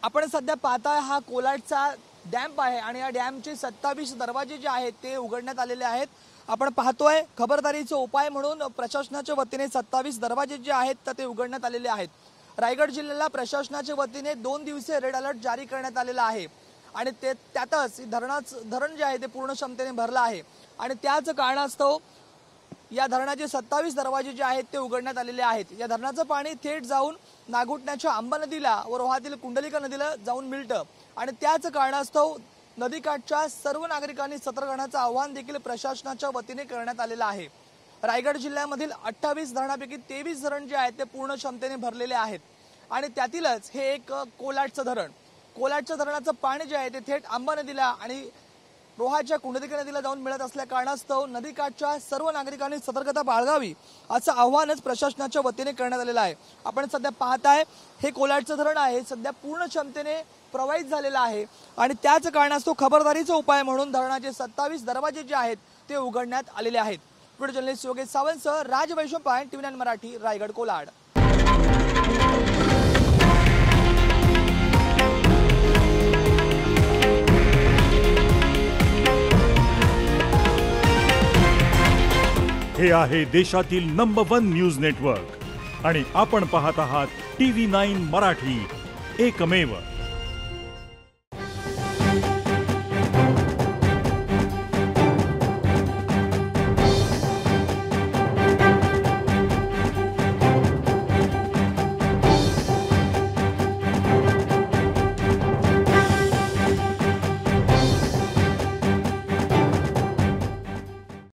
आपण सध्या पाहताय हा कोलाडचा डॅम आहे आणि या डॅमचे 27 दरवाजे जे आहेत ते उघडण्यात आलेले आहेत। आपण पाहतोय खबरदारीचा उपाय म्हणून प्रशासनाच्या वतीने 27 दरवाजे जे आहेत तर ते उघडण्यात आलेले आहेत। रायगड जिल्ह्याला प्रशासनाच्या वतीने 2 दिवसीय रेड अलर्ट जारी करण्यात आलेला आहे आणि त्यातच धरण जे आहे ते पूर्ण क्षमतेने भरलं आहे आणि त्याच कारणास्तव या धरणाचे 27 दरवाजे जे आहेत ते उघडण्यात आलेले आहेत। या धरणाचं पाणी थेट जाऊन नागुटण्याच्या आंबा नदीला व रोहातील कुंडलिका नदीला जाऊन मिळतं आणि त्याच कारणास्तव नदीकाठच्या सर्व नागरिकांनी सतर्क राहण्याचं आवाहन देखील प्रशासनाच्या वतीने करण्यात आलेलं आहे। रायगड जिल्ह्यामधील 28 धरणांपैकी 23 धरण जे आहेत ते पूर्ण क्षमतेने भरलेले आहेत आणि त्यातीलच हे एक कोलाडचं धरण। कोलाडच्या धरणाचं पाणी जे आहे ते थेट आंबा नदीला आणि रोहाच्या कुंडलिका नदीला जाऊन मिळत असल्या कारणास्तव नदीकाठच्या सर्व नागरिकांनी सतर्कता बाळगावी असं आवाहनच प्रशासनाच्या वतीने करण्यात आलेलं आहे। आपण सध्या पाहताय हे कोलाडचं धरण आहे, सध्या पूर्ण क्षमतेने प्रवाहित झालेलं आहे आणि त्याच कारणास्तव खबरदारीचा उपाय म्हणून धरणाचे 27 दरवाजे जे आहेत ते उघडण्यात आलेले आहेत। व्हिडिओ जर्नलिस्ट योगेश सावंतसह राज वैशंपाय, TV9 मराठी, रायगड कोलाड। हे आहे देशातील नंबर 1 न्यूज नेटवर्क आणि आपण पाहत आहात TV9 मराठी, एकमेव।